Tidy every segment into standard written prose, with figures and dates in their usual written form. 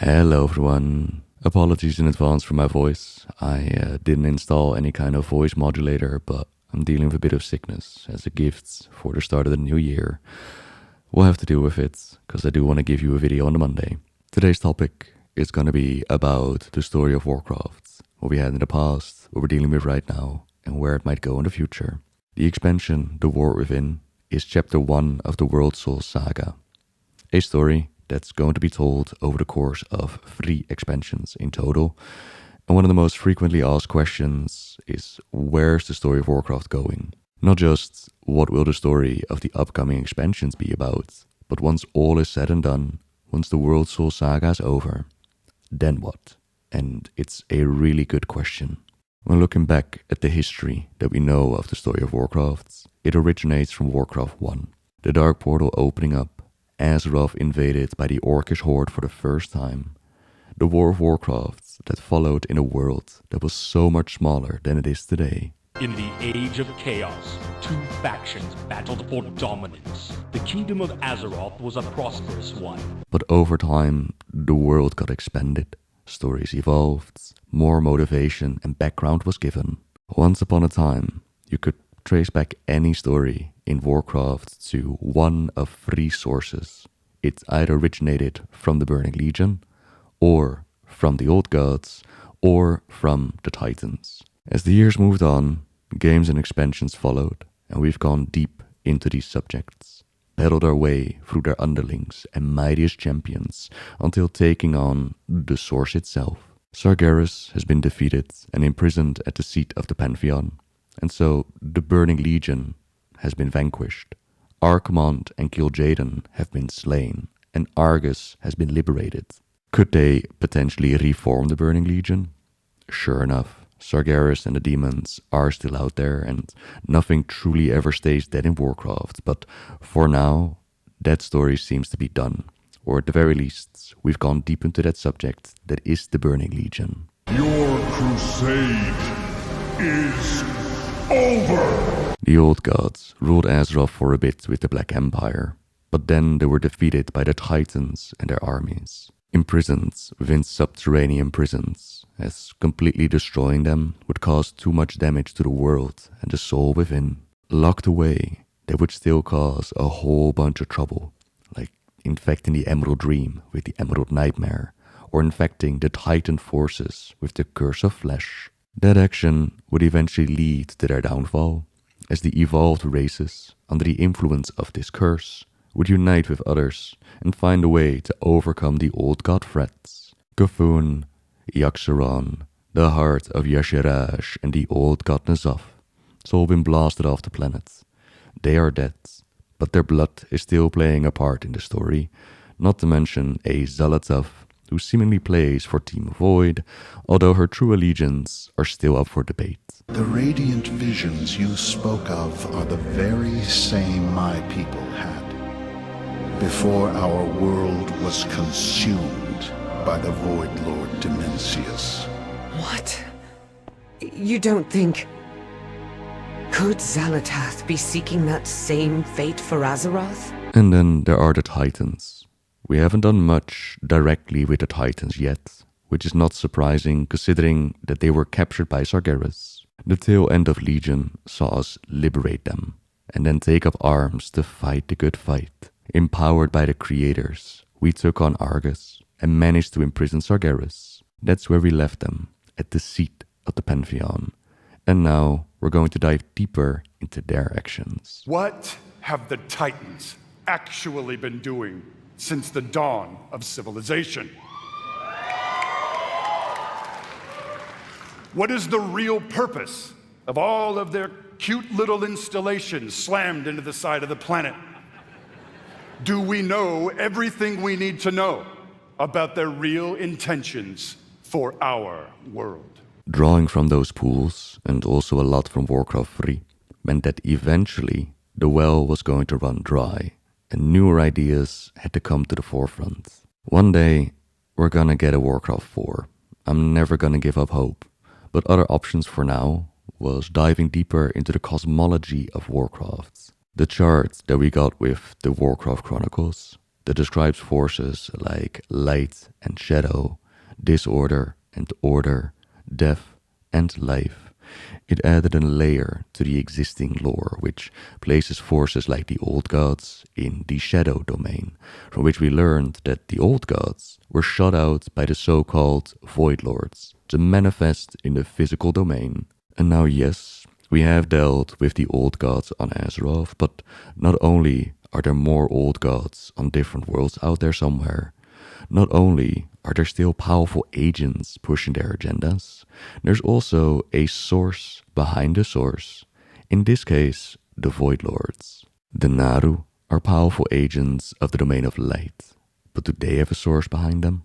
Hello everyone. Apologies in advance for my voice. I didn't install any kind of voice modulator, but I'm dealing with a bit of sickness as a gift for the start of the new year. We'll have to deal with it, because I do want to give you a video on the Monday. Today's topic is going to be about the story of Warcraft, what we had in the past, what we're dealing with right now, and where it might go in the future. The expansion, The War Within, is chapter 1 of the World Soul Saga, a story that's going to be told over the course of 3 expansions in total. And one of the most frequently asked questions is, where's the story of Warcraft going? Not just what will the story of the upcoming expansions be about, but once all is said and done, once the World Soul Saga is over, then what? And it's a really good question. When looking back at the history that we know of the story of Warcraft, it originates from Warcraft 1. The Dark Portal opening up, Azeroth invaded by the Orcish horde for the first time, the War of Warcraft that followed in a world that was so much smaller than it is today. In the Age of Chaos, 2 factions battled for dominance. The Kingdom of Azeroth was a prosperous one. But over time, the world got expanded, stories evolved, more motivation and background was given. Once upon a time, you could trace back any story in Warcraft to one of 3 sources. It either originated from the Burning Legion, or from the Old Gods, or from the Titans. As the years moved on, games and expansions followed, and we've gone deep into these subjects, battled our way through their underlings and mightiest champions until taking on the source itself. Sargeras has been defeated and imprisoned at the seat of the Pantheon, and so the Burning Legion has been vanquished. Archimonde and Gul'dan have been slain, and Argus has been liberated. Could they potentially reform the Burning Legion? Sure enough, Sargeras and the demons are still out there, and nothing truly ever stays dead in Warcraft, but for now, that story seems to be done. Or at the very least, we've gone deep into that subject that is the Burning Legion. Your crusade is over! The Old Gods ruled Azeroth for a bit with the Black Empire, but then they were defeated by the Titans and their armies. Imprisoned within subterranean prisons, as completely destroying them would cause too much damage to the world and the soul within. Locked away, they would still cause a whole bunch of trouble, like infecting the Emerald Dream with the Emerald Nightmare, or infecting the Titan forces with the Curse of Flesh. That action would eventually lead to their downfall, as the evolved races, under the influence of this curse, would unite with others and find a way to overcome the old god threats. C'Thun, Yogg-Saron, the heart of Y'Shaarj, and the old god N'Zoth. It's all been blasted off the planet. They are dead, but their blood is still playing a part in the story, not to mention a Xal'atath, who seemingly plays for Team Void, although her true allegiance are still up for debate. The radiant visions you spoke of are the very same my people had, before our world was consumed by the Void Lord Dimensius. What? You don't think... Could Xal'atath be seeking that same fate for Azeroth? And then there are the Titans. We haven't done much directly with the Titans yet, which is not surprising considering that they were captured by Sargeras. The tail end of Legion saw us liberate them, and then take up arms to fight the good fight. Empowered by the creators, we took on Argus and managed to imprison Sargeras. That's where we left them, at the seat of the Pantheon. And now we're going to dive deeper into their actions. What have the Titans actually been doing since the dawn of civilization? What is the real purpose of all of their cute little installations slammed into the side of the planet? Do we know everything we need to know about their real intentions for our world? Drawing from those pools, and also a lot from Warcraft 3, meant that eventually the well was going to run dry, and newer ideas had to come to the forefront. One day, we're gonna get a Warcraft 4. I'm never gonna give up hope, but other options for now was diving deeper into the cosmology of Warcraft. The chart that we got with the Warcraft Chronicles that describes forces like light and shadow, disorder and order, death and life. It added a layer to the existing lore, which places forces like the Old Gods in the Shadow domain, from which we learned that the Old Gods were shut out by the so-called Void Lords to manifest in the physical domain. And now, yes, we have dealt with the Old Gods on Azeroth, but not only are there more Old Gods on different worlds out there somewhere, not only are there still powerful agents pushing their agendas, there's also a source behind the source, in this case, the Void Lords. The Naaru are powerful agents of the domain of light, but do they have a source behind them?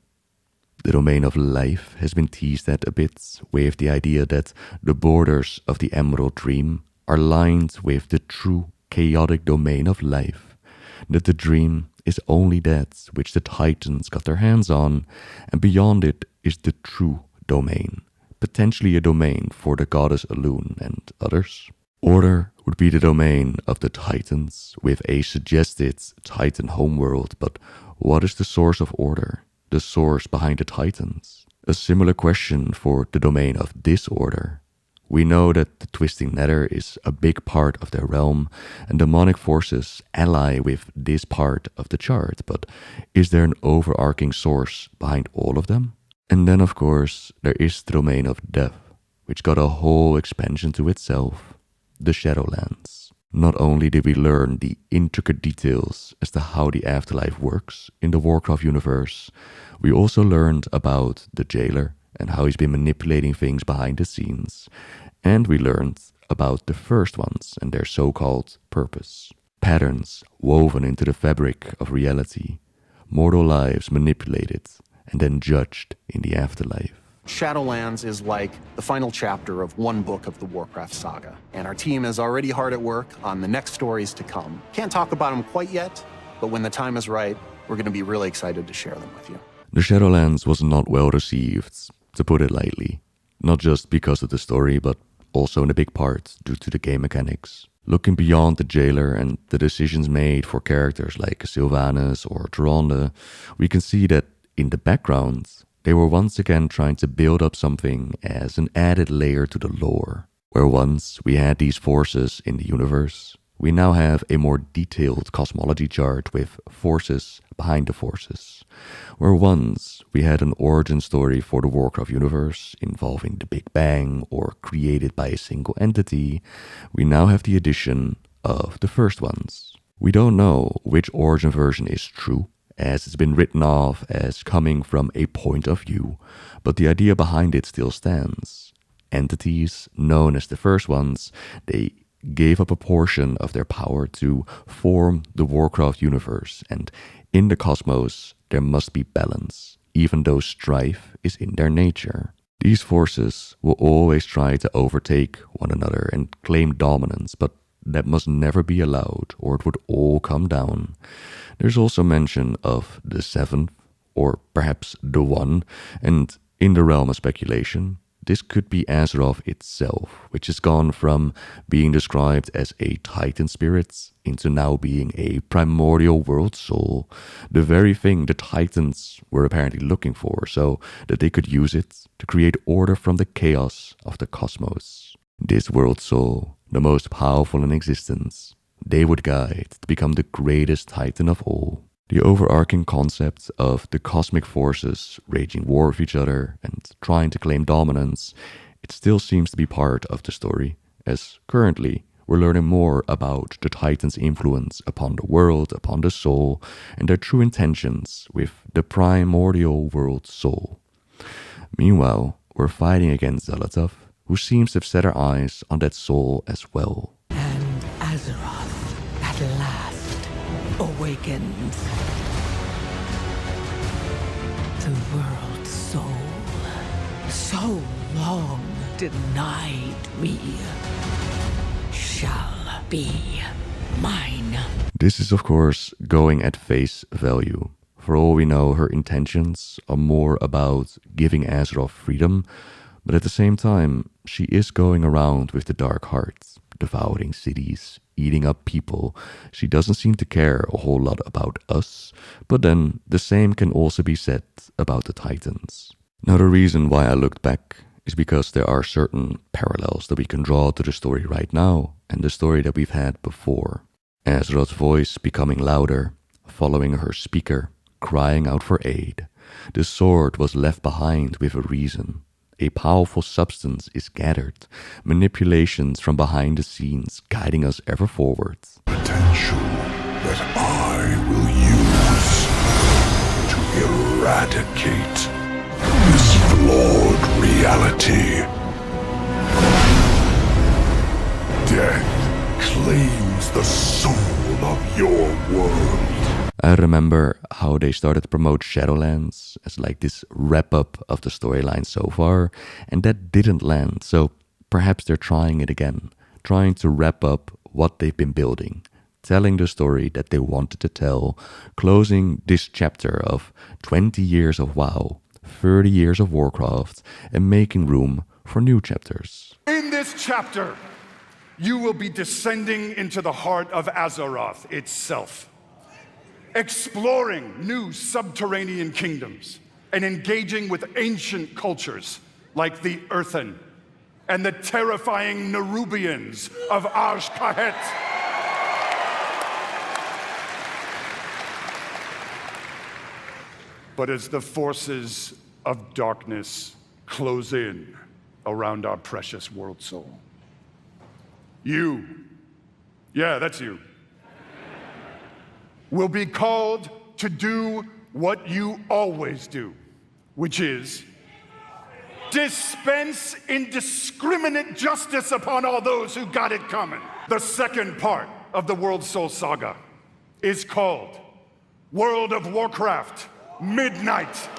The domain of life has been teased at a bit with the idea that the borders of the Emerald Dream are lined with the true chaotic domain of life, that the dream is only that which the Titans got their hands on, and beyond it is the true domain, potentially a domain for the goddess Elune and others. Order would be the domain of the Titans, with a suggested Titan homeworld, but what is the source of order? The source behind the Titans? A similar question for the domain of disorder. We know that the Twisting Nether is a big part of their realm, and demonic forces ally with this part of the chart, but is there an overarching source behind all of them? And then, of course, there is the domain of death, which got a whole expansion to itself, the Shadowlands. Not only did we learn the intricate details as to how the afterlife works in the Warcraft universe, we also learned about the jailer and how he's been manipulating things behind the scenes. And we learned about the First Ones and their so-called purpose. Patterns woven into the fabric of reality, mortal lives manipulated and then judged in the afterlife. Shadowlands is like the final chapter of one book of the Warcraft Saga, and our team is already hard at work on the next stories to come. Can't talk about them quite yet, but when the time is right, we're going to be really excited to share them with you. The Shadowlands was not well received, to put it lightly. Not just because of the story, but also in a big part due to the game mechanics. Looking beyond the jailer and the decisions made for characters like Sylvanas or Tyrande, we can see that in the background, they were once again trying to build up something as an added layer to the lore. Where once we had these forces in the universe, we now have a more detailed cosmology chart with forces behind the forces. Where once we had an origin story for the Warcraft universe involving the Big Bang or created by a single entity, we now have the addition of the First Ones. We don't know which origin version is true, as it's been written off as coming from a point of view, but the idea behind it still stands. Entities known as the First Ones, they gave up a portion of their power to form the Warcraft universe, and in the cosmos there must be balance, even though strife is in their nature. These forces will always try to overtake one another and claim dominance, but that must never be allowed, or it would all come down. There's also mention of the Seventh, or perhaps the One, and in the realm of speculation, this could be Azeroth itself, which has gone from being described as a Titan spirit into now being a primordial world soul, the very thing the Titans were apparently looking for, so that they could use it to create order from the chaos of the cosmos. This world soul, the most powerful in existence, they would guide to become the greatest Titan of all. The overarching concept of the cosmic forces waging war with each other and trying to claim dominance, it still seems to be part of the story, as currently we're learning more about the Titans' influence upon the world, upon the soul, and their true intentions with the primordial world soul. Meanwhile, we're fighting against Xal'atath, who seems to have set her eyes on that soul as well. And Azeroth, at last, awakens. The world soul, so long denied me, shall be mine. This is of course going at face value. For all we know, her intentions are more about giving Azeroth freedom, but at the same time, she is going around with the dark heart, devouring cities, eating up people, she doesn't seem to care a whole lot about us, but then the same can also be said about the Titans. Now the reason why I looked back is because there are certain parallels that we can draw to the story right now and the story that we've had before. Azeroth's voice becoming louder, following her speaker, crying out for aid. The sword was left behind with a reason. A powerful substance is gathered, manipulations from behind the scenes guiding us ever forward. Potential that I will use to eradicate this flawed reality. Death claims the soul of your world. I remember how they started to promote Shadowlands as like this wrap-up of the storyline so far, and that didn't land, so perhaps they're trying it again, trying to wrap up what they've been building, telling the story that they wanted to tell, closing this chapter of 20 years of WoW, 30 years of Warcraft, and making room for new chapters. In this chapter, you will be descending into the heart of Azeroth itself, exploring new subterranean kingdoms and engaging with ancient cultures like the Earthen and the terrifying Nerubians of Arsh-Kahet. But as the forces of darkness close in around our precious World Soul, that's you, will be called to do what you always do, which is dispense indiscriminate justice upon all those who got it coming. The second part of the World Soul Saga is called World of Warcraft Midnight.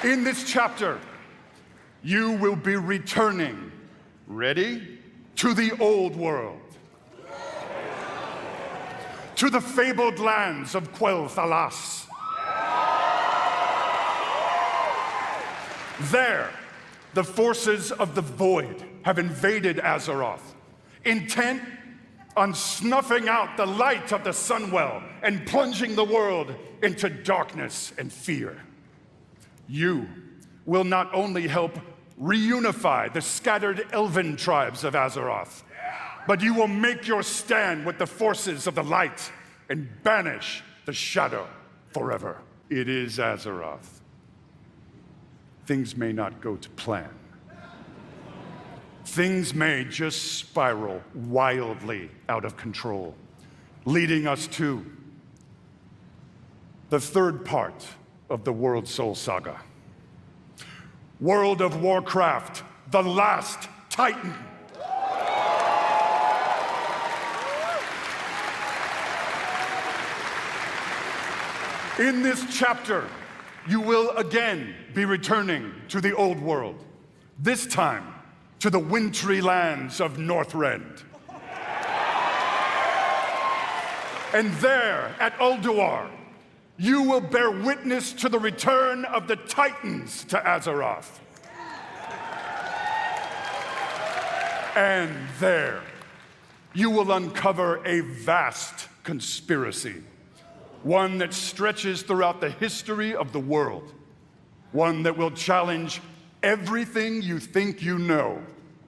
In this chapter, you will be returning, ready? To the old world, to the fabled lands of Quel'Thalas. There, the forces of the Void have invaded Azeroth, intent on snuffing out the light of the Sunwell and plunging the world into darkness and fear. You will not only help reunify the scattered elven tribes of Azeroth, but you will make your stand with the forces of the light and banish the shadow forever. It is Azeroth. Things may not go to plan. Things may just spiral wildly out of control, leading us to the third part of the World Soul Saga. World of Warcraft, the Last Titan. In this chapter, you will again be returning to the old world, this time to the wintry lands of Northrend. And there, at Ulduar, you will bear witness to the return of the Titans to Azeroth. And there, you will uncover a vast conspiracy, one that stretches throughout the history of the world, one that will challenge everything you think you know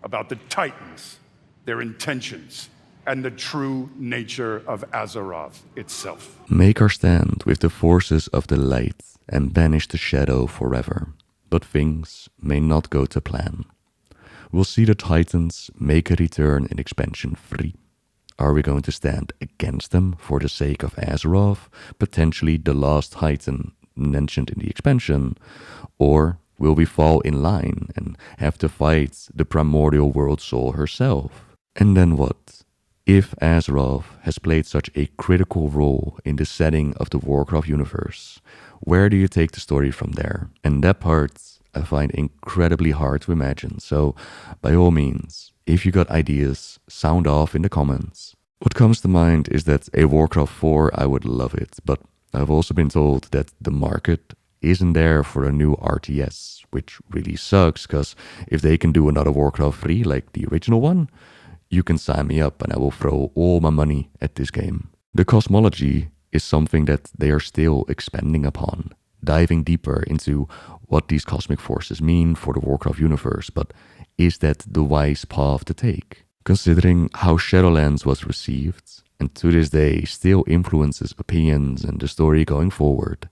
about the Titans, their intentions, and the true nature of Azeroth itself. Make our stand with the forces of the light and banish the shadow forever. But things may not go to plan. We'll see the Titans make a return in Expansion 3. Are we going to stand against them for the sake of Azeroth, potentially the last Titan mentioned in the expansion? Or will we fall in line and have to fight the primordial World Soul herself? And then what? If Azeroth has played such a critical role in the setting of the Warcraft universe, where do you take the story from there? And that part I find incredibly hard to imagine, so by all means, if you got ideas, sound off in the comments. What comes to mind is that a Warcraft 4, I would love it, but I've also been told that the market isn't there for a new RTS, which really sucks, because if they can do another Warcraft 3 like the original one, you can sign me up and I will throw all my money at this game. The Cosmology is something that they are still expanding upon, diving deeper into what these cosmic forces mean for the Warcraft universe, but is that the wise path to take? Considering how Shadowlands was received, and to this day still influences opinions and the story going forward,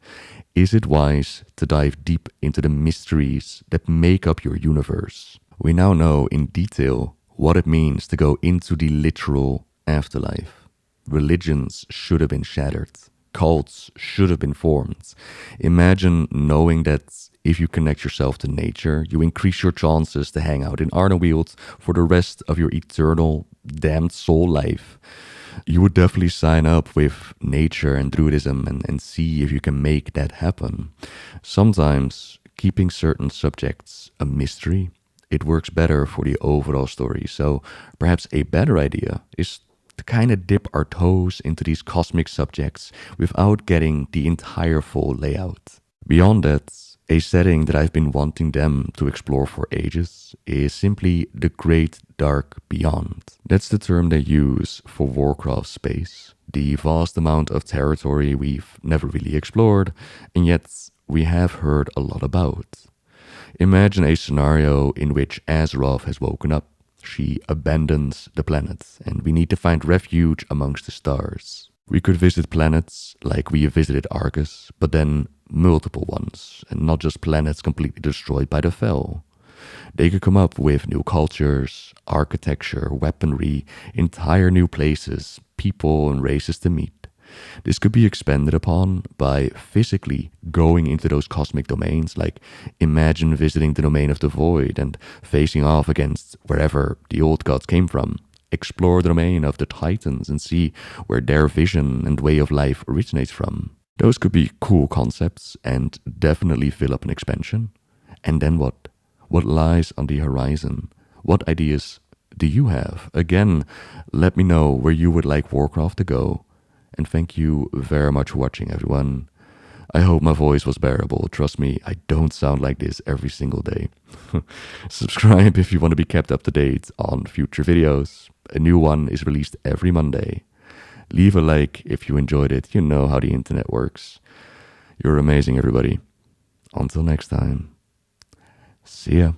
is it wise to dive deep into the mysteries that make up your universe? We now know in detail what it means to go into the literal afterlife. Religions should have been shattered. Cults should have been formed. Imagine knowing that if you connect yourself to nature, you increase your chances to hang out in Ohn'aahren for the rest of your eternal damned soul life. You would definitely sign up with nature and druidism and see if you can make that happen. Sometimes keeping certain subjects a mystery, it works better for the overall story. So perhaps a better idea is to kind of dip our toes into these cosmic subjects without getting the entire full layout. Beyond that, a setting that I've been wanting them to explore for ages is simply the Great Dark Beyond. That's the term they use for Warcraft space, the vast amount of territory we've never really explored, and yet we have heard a lot about. Imagine a scenario in which Azeroth has woken up. She abandons the planet, and we need to find refuge amongst the stars. We could visit planets like we visited Argus, but then multiple ones, and not just planets completely destroyed by the Fel. They could come up with new cultures, architecture, weaponry, entire new places, people and races to meet. This could be expanded upon by physically going into those cosmic domains, like imagine visiting the domain of the void and facing off against wherever the old gods came from. Explore the domain of the Titans and see where their vision and way of life originates from. Those could be cool concepts and definitely fill up an expansion. And then what? What lies on the horizon? What ideas do you have? Again, let me know where you would like Warcraft to go. And thank you very much for watching, everyone. I hope my voice was bearable. Trust me, I don't sound like this every single day. Subscribe if you want to be kept up to date on future videos. A new one is released every Monday. Leave a like if you enjoyed it. You know how the internet works. You're amazing, everybody. Until next time. See ya.